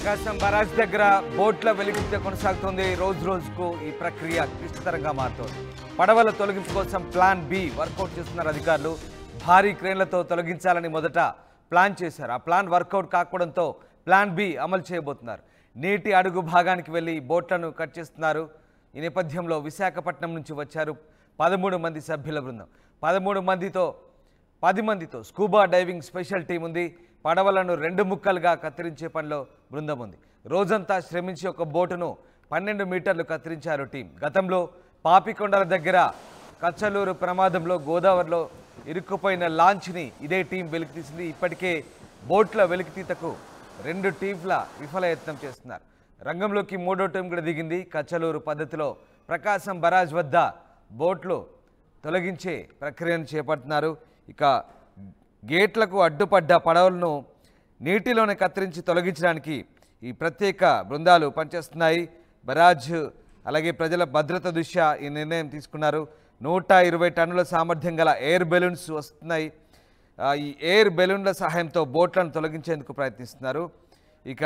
ప్రకాశం barrage దగ్గర బోట్ల వెలికితే కొనసాగుతుంది. రోజు రోజుకు ఈ ప్రక్రియ క్లిష్టతరంగా మారుతోంది. పడవల తొలగింపు కోసం ప్లాన్ బి వర్కౌట్ చేస్తున్నారు అధికారులు. భారీ క్రేన్లతో తొలగించాలని మొదట ప్లాన్ చేశారు. ఆ ప్లాన్ వర్కౌట్ కాకపోవడంతో ప్లాన్ బి అమలు చేయబోతున్నారు. నీటి అడుగు భాగానికి వెళ్లి బోట్లను కట్ చేస్తున్నారు. ఈ నేపథ్యంలో విశాఖపట్నం నుంచి వచ్చారు 13 మంది సభ్యుల బృందం. 10 మందితో స్కూబా డైవింగ్ స్పెషల్ టీం ఉంది. పడవలను 2 ముక్కలుగా కత్తిరించే పనిలో బృందం ఉంది. రోజంతా శ్రమించి ఒక బోటును 12 మీటర్లు కత్తిరించారు టీం. గతంలో పాపికొండల దగ్గర కచ్చలూరు ప్రమాదంలో గోదావరిలో ఇరుక్కుపోయిన లాంచ్ని ఇదే టీం వెలికితీసింది. ఇప్పటికే బోట్ల వెలికితీతకు 2 టీంల విఫలయత్నం చేస్తున్నారు. రంగంలోకి 3వ టీం కూడా దిగింది. కచ్చలూరు పద్ధతిలో ప్రకాశం బరాజ్ వద్ద బోట్లు తొలగించే ప్రక్రియను చేపడుతున్నారు. ఇక గేట్లకు అడ్డుపడ్డ పడవలను నీటిలోనే కత్తిరించి తొలగించడానికి ఈ ప్రత్యేక బృందాలు పనిచేస్తున్నాయి. బరాజ్ అలాగే ప్రజల భద్రత దృష్ట్యా ఈ నిర్ణయం తీసుకున్నారు. 120 టన్నుల సామర్థ్యం గల ఎయిర్ బెలూన్స్ వస్తున్నాయి. ఈ ఎయిర్ బెలూన్ల సహాయంతో బోట్లను తొలగించేందుకు ప్రయత్నిస్తున్నారు. ఇక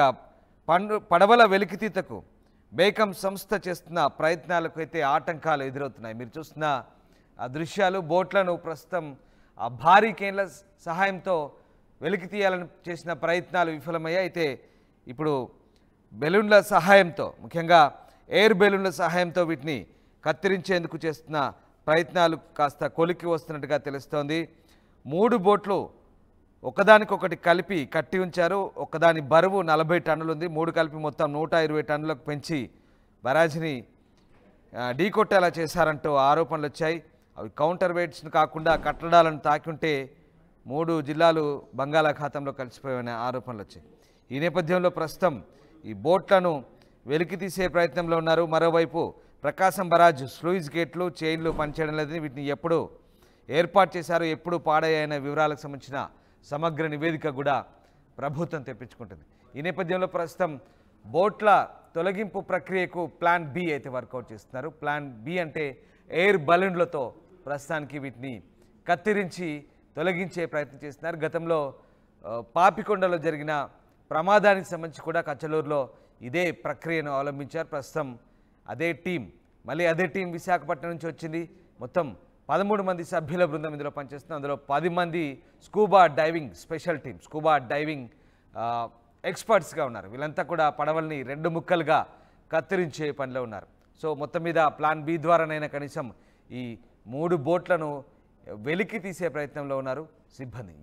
పడవల వెలికితీతకు బేకం సంస్థ చేస్తున్న ప్రయత్నాలకు అయితే ఆటంకాలు ఎదురవుతున్నాయి. మీరు చూస్తున్న ఆ దృశ్యాలు బోట్లను ప్రస్తుతం ఆ భారీ కేన్ల సహాయంతో వెలికి తీయాలని చేసిన ప్రయత్నాలు విఫలమయ్యాయి. అయితే ఇప్పుడు బెలూన్ల సహాయంతో, ముఖ్యంగా ఎయిర్ బెలూన్ల సహాయంతో వీటిని కత్తిరించేందుకు చేస్తున్న ప్రయత్నాలు కాస్త కొలికి వస్తున్నట్టుగా తెలుస్తోంది. 3 బోట్లు ఒకదానికొకటి కలిపి కట్టి ఉంచారు. ఒకదాని బరువు 40 టన్నులు ఉంది. 3 కలిపి మొత్తం 120 టన్నులకు పెంచి బరాజ్ని ఢీకొట్టేలా చేశారంటూ ఆరోపణలు వచ్చాయి. అవి కౌంటర్ వెయిట్స్ను కాకుండా కట్టడాలను తాకి ఉంటే 3 జిల్లాలు బంగాళాఖాతంలో కలిసిపోయాయనే ఆరోపణలు వచ్చాయి. ఈ నేపథ్యంలో ప్రస్తుతం ఈ బోట్లను వెలికి తీసే ప్రయత్నంలో ఉన్నారు. మరోవైపు ప్రకాశం బరాజ్ స్లూయిజ్ గేట్లు, చైన్లు పనిచేయడం లేదని, వీటిని ఎప్పుడు ఏర్పాటు చేశారు, ఎప్పుడు పాడయ్యాయనే వివరాలకు సంబంధించిన సమగ్ర నివేదిక కూడా ప్రభుత్వం తెప్పించుకుంటుంది. ఈ నేపథ్యంలో ప్రస్తుతం బోట్ల తొలగింపు ప్రక్రియకు ప్లాన్ బి అయితే వర్కౌట్ చేస్తున్నారు. ప్లాన్ బి అంటే ఎయిర్ బలూన్లతో ప్రస్తుతానికి వీటిని కత్తిరించి తొలగించే ప్రయత్నం చేస్తున్నారు. గతంలో పాపికొండలో జరిగిన ప్రమాదానికి సంబంధించి కూడా కచ్చలూరులో ఇదే ప్రక్రియను అవలంబించారు. ప్రస్తుతం అదే టీం విశాఖపట్నం నుంచి వచ్చింది. మొత్తం 13 మంది సభ్యుల బృందం ఇందులో పనిచేస్తుంది. అందులో 10 మంది scuba diving special team, scuba diving ఎక్స్పర్ట్స్గా ఉన్నారు. వీళ్ళంతా కూడా పడవల్ని 2 ముక్కలుగా కత్తిరించే పనిలో ఉన్నారు. సో మొత్తం మీద ప్లాన్ బి ద్వారానైనా కనీసం ఈ 3 బోట్లను వెలికి తీసే ప్రయత్నంలో ఉన్నారు సిబ్బంది.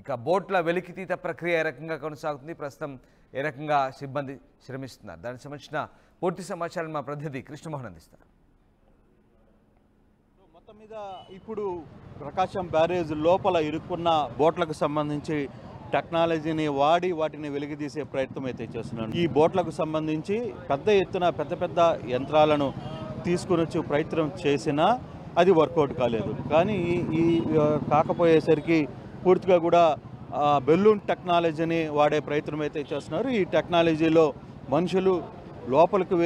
ఇక బోట్ల వెలికితీత ప్రక్రియ ఏ రకంగా కొనసాగుతుంది, ప్రస్తుతం ఏ రకంగా సిబ్బంది శ్రమిస్తున్నారు, దానికి సంబంధించిన పూర్తి సమాచారం మా ప్రతినిధి కృష్ణమోహన్ అందిస్తారు. మొత్తం మీద ఇప్పుడు ప్రకాశం బ్యారేజ్ లోపల ఇరుక్కున్న బోట్లకు సంబంధించి టెక్నాలజీని వాడి వాటిని వెలికితీసే ప్రయత్నం అయితే చేస్తున్నాను. ఈ బోట్లకు సంబంధించి పెద్ద ఎత్తున పెద్ద యంత్రాలను తీసుకుని వచ్చి ప్రయత్నం చేసినా అది వర్కౌట్ కాలేదు. కానీ ఈ కాకపోయేసరికి పూర్తిగా కూడా బెలూన్ టెక్నాలజీని వాడే ప్రయత్నం అయితే చేస్తున్నారు. ఈ టెక్నాలజీలో మనుషులు లోపలికి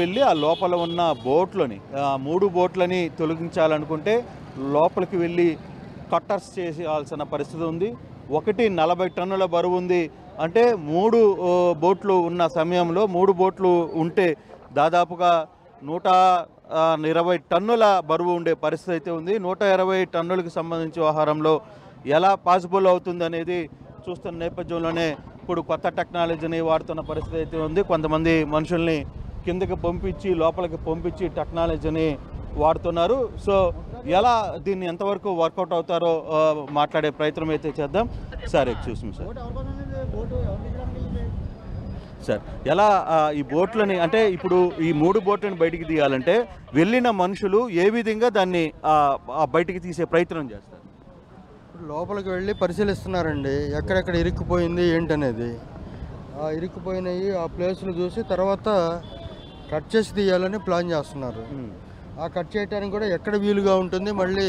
వెళ్ళి ఆ లోపల ఉన్న బోట్లని 3 బోట్లని తొలగించాలనుకుంటే లోపలికి వెళ్ళి కట్టర్స్ చేయాల్సిన పరిస్థితి ఉంది. ఒకటి 40 టన్నుల బరువు ఉంది. అంటే 3 బోట్లు ఉన్న సమయంలో 3 బోట్లు ఉంటే దాదాపుగా 120 టన్నుల బరువు ఉండే పరిస్థితి అయితే ఉంది. 120 టన్నులకు సంబంధించి వ్యవహారంలో ఎలా పాసిబుల్ అవుతుంది అనేది చూస్తున్న నేపథ్యంలోనే ఇప్పుడు కొత్త టెక్నాలజీని వాడుతున్న పరిస్థితి అయితే ఉంది. కొంతమంది మనుషుల్ని కిందకి పంపించి లోపలికి పంపించి టెక్నాలజీని వాడుతున్నారు. సో ఎలా దీన్ని ఎంతవరకు వర్కౌట్ అవుతారో మాట్లాడే ప్రయత్నం అయితే చేద్దాం. సార్ ఎక్స్క్యూజ్ మీ సార్, ఎలా ఈ బోట్లని, అంటే ఇప్పుడు ఈ 3 బోట్లను బయటికి తీయాలంటే వెళ్ళిన మనుషులు ఏ విధంగా దాన్ని బయటికి తీసే ప్రయత్నం చేస్తారు? లోపలికి వెళ్ళి పరిశీలిస్తున్నారండి, ఎక్కడెక్కడ ఇరుక్కుపోయింది ఏంటనేది. ఇరుక్కుపోయినాయి ఆ ప్లేస్ను చూసి తర్వాత కట్ చేసి తీయాలని ప్లాన్ చేస్తున్నారు. ఆ కట్ చేయడానికి కూడా ఎక్కడ వీలుగా ఉంటుంది. మళ్ళీ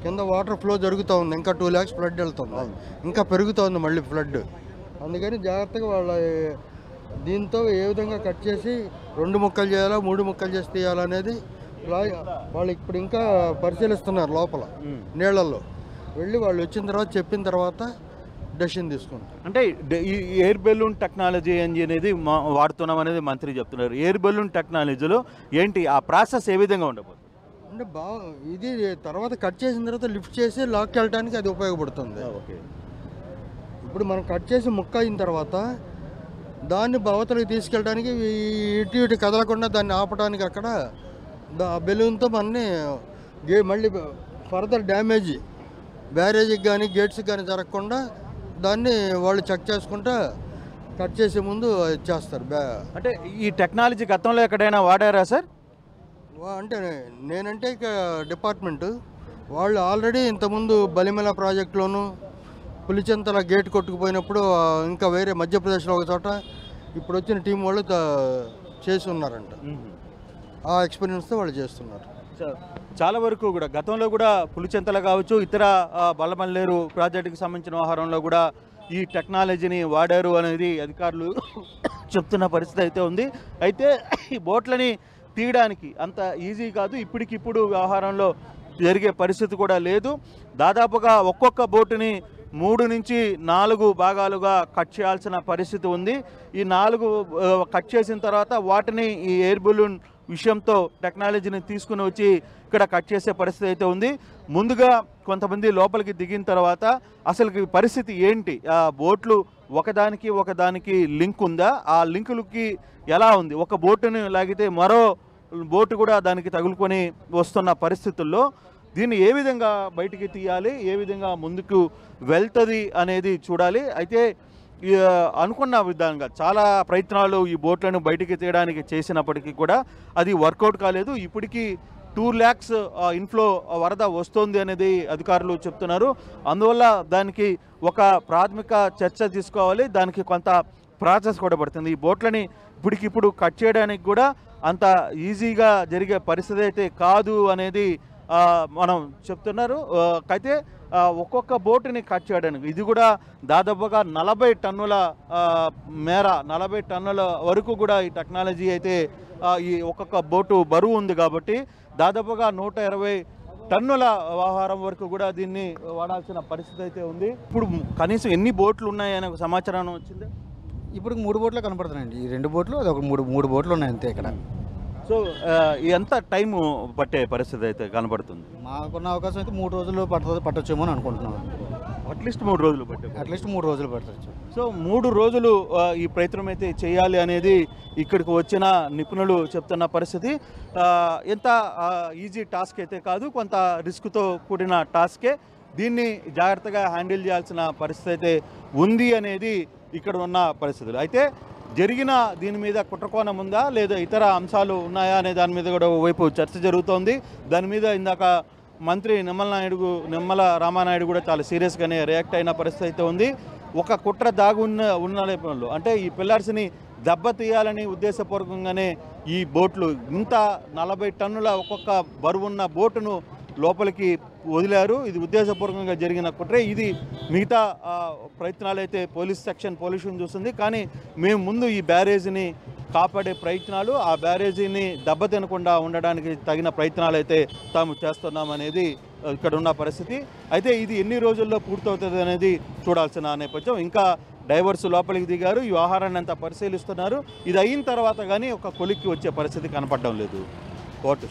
కింద వాటర్ ఫ్లో జరుగుతూ ఉంది. ఇంకా 2 lakhs ఫ్లడ్ వెళ్తుంది, ఇంకా పెరుగుతోంది మళ్ళీ ఫ్లడ్. అందుకని జాగ్రత్తగా వాళ్ళ దీంతో ఏ విధంగా కట్ చేసి 2 ముక్కలు చేయాలా 3 ముక్కలు చేసి తీయాలనేది వాళ్ళు ఇప్పుడు ఇంకా పరిశీలిస్తున్నారు. లోపల నీళ్ళల్లో వెళ్ళి వాళ్ళు వచ్చిన తర్వాత చెప్పిన తర్వాత డెసిషన్ తీసుకుంటారు. అంటే ఈ ఎయిర్ బెలూన్ టెక్నాలజీ అనేది వాడుతున్నాం అనేది మంత్రి చెప్తున్నారు. ఎయిర్ బెలూన్ టెక్నాలజీలో ఏంటి ఆ ప్రాసెస్ ఏ విధంగా ఉండబోతుంది? అంటే ఇది తర్వాత కట్ చేసిన తర్వాత లిఫ్ట్ చేసి లాక్కి వెళ్ళడానికి అది ఉపయోగపడుతుంది. ఓకే. ఇప్పుడు మనం కట్ చేసి ముక్క అయిన తర్వాత దాన్ని అవతలకి తీసుకెళ్ళడానికి ఇటు ఇటు కదలకుండా దాన్ని ఆపడానికి అక్కడ బెలూన్తో మళ్ళీ ఫర్దర్ డ్యామేజ్ బ్యారేజ్కి కానీ గేట్స్కి కానీ జరగకుండా దాన్ని వాళ్ళు చెక్ చేసుకుంటా కట్ చేసే ముందు చేస్తారు. అంటే ఈ టెక్నాలజీ గతంలో ఎక్కడైనా వాడారా సార్? అంటే నేనంటే ఇక డిపార్ట్మెంటు వాళ్ళు ఆల్రెడీ ఇంతకుముందు బలిమెల ప్రాజెక్టులోను పులిచెంతల గేట్ కొట్టుకుపోయినప్పుడు ఇంకా వేరే మధ్యప్రదేశ్లో ఒక చోట ఇప్పుడు వచ్చిన టీం వాళ్ళు చేసి ఉన్నారంట. ఆ ఎక్స్పీరియన్స్తో వాళ్ళు చేస్తున్నారు. చాలా వరకు కూడా గతంలో కూడా పులిచెంతల కావచ్చు, ఇతర బల్లమల్లేరు ప్రాజెక్టుకి సంబంధించిన వ్యవహారంలో కూడా ఈ టెక్నాలజీని వాడారు అనేది అధికారులు చెప్తున్న పరిస్థితి అయితే ఉంది. అయితే ఈ బోట్లని తీయడానికి అంత ఈజీ కాదు. ఇప్పటికిప్పుడు వ్యవహారంలో జరిగే పరిస్థితి కూడా లేదు. దాదాపుగా ఒక్కొక్క బోటుని 3 నుంచి 4 భాగాలుగా కట్ చేయాల్సిన పరిస్థితి ఉంది. ఈ 4 కట్ చేసిన తర్వాత వాటిని ఈ ఎయిర్ బెలూన్ విషయంతో టెక్నాలజీని తీసుకుని వచ్చి ఇక్కడ కట్ చేసే పరిస్థితి అయితే ఉంది. ముందుగా కొంతమంది లోపలికి దిగిన తర్వాత అసలు పరిస్థితి ఏంటి, ఆ బోట్లు ఒకదానికి లింక్ ఉందా, ఆ లింకులకి ఎలా ఉంది, ఒక బోటుని లాగితే మరో బోటు కూడా దానికి తగులుకొని వస్తున్న పరిస్థితుల్లో దీన్ని ఏ విధంగా బయటికి తీయాలి, ఏ విధంగా ముందుకు వెళ్తుంది అనేది చూడాలి. అయితే అనుకున్న విధంగా చాలా ప్రయత్నాలు ఈ బోట్లను బయటికి తీయడానికి చేసినప్పటికీ కూడా అది వర్కౌట్ కాలేదు. ఇప్పటికీ 2 lakhs ఇన్ఫ్లో వరద వస్తుంది అనేది అధికారులు చెప్తున్నారు. అందువల్ల దానికి ఒక ప్రాథమిక చర్చ తీసుకోవాలి, దానికి కొంత ప్రాసెస్ కూడా పడుతుంది. ఈ బోట్లని ఇప్పటికిప్పుడు కట్ చేయడానికి కూడా అంత ఈజీగా జరిగే పరిస్థితి అయితే కాదు అనేది మనం చెప్తున్నారు. అయితే ఒక్కొక్క బోటుని కట్ చేయడానికి ఇది కూడా దాదాపుగా 40 టన్నుల మేర 40 టన్నుల వరకు కూడా ఈ టెక్నాలజీ అయితే ఈ ఒక్కొక్క బోటు బరువు ఉంది కాబట్టి దాదాపుగా 120 టన్నుల వ్యవహారం వరకు కూడా దీన్ని వాడాల్సిన పరిస్థితి అయితే ఉంది. ఇప్పుడు కనీసం ఎన్ని బోట్లు ఉన్నాయనే ఒక సమాచారం వచ్చింది. ఇప్పుడు 3 బోట్లు కనపడుతున్నాయండి. ఈ 2 బోట్లు అది ఒక 3 బోట్లు ఉన్నాయి అంతే ఇక్కడ. సో ఎంత టైము పట్టే పరిస్థితి అయితే కనబడుతుంది? మాకున్న అవకాశం అయితే 3 రోజులు పట్టొచ్చేమో అని అనుకుంటున్నాం. అట్లీస్ట్ 3 రోజులు పట్టే అట్లీస్ట్ 3 రోజులు పట్టచ్చు. సో 3 రోజులు ఈ ప్రయత్నం అయితే చేయాలి అనేది ఇక్కడికి వచ్చిన నిపుణులు చెప్తున్న పరిస్థితి. ఎంత ఈజీ టాస్క్ అయితే కాదు, కొంత రిస్క్తో కూడిన టాస్కే. దీన్ని జాగ్రత్తగా హ్యాండిల్ చేయాల్సిన పరిస్థితి అయితే ఉంది అనేది ఇక్కడ ఉన్న పరిస్థితులు. అయితే జరిగిన దీని మీద కుట్రకోణం ఉందా లేదా ఇతర అంశాలు ఉన్నాయా అనే దాని మీద కూడా వైపు చర్చ జరుగుతోంది. దాని మీద ఇందాక మంత్రి నిమ్మల రామానాయుడు కూడా చాలా సీరియస్గానే రియాక్ట్ అయిన పరిస్థితి అయితే ఉంది. ఒక కుట్ర ఉన్న నేపథ్యంలో అంటే ఈ పిల్లర్స్ని దెబ్బతీయాలని ఉద్దేశపూర్వకంగానే ఈ బోట్లు ఇంత 40 టన్నుల ఒక్కొక్క బరువున్న బోటును లోపలికి వదిలారు. ఇది ఉద్దేశపూర్వకంగా జరిగిన కుట్రే. ఇది మిగతా ప్రయత్నాలు అయితే పోలీసుని చూస్తుంది. కానీ మేము ముందు ఈ బ్యారేజీని కాపాడే ప్రయత్నాలు, ఆ బ్యారేజీని దెబ్బతినకుండా ఉండడానికి తగిన ప్రయత్నాలు అయితే తాము చేస్తున్నామనేది ఇక్కడ ఉన్న పరిస్థితి. అయితే ఇది ఎన్ని రోజుల్లో పూర్తవుతుంది అనేది చూడాల్సిన నేపథ్యం. ఇంకా డైవర్స్ లోపలికి దిగారు, ఈ వ్యవహారాన్ని అంతా పరిశీలిస్తున్నారు. ఇది అయిన తర్వాత కానీ ఒక కొలిక్కి వచ్చే పరిస్థితి కనపడడం లేదు. కోర్టు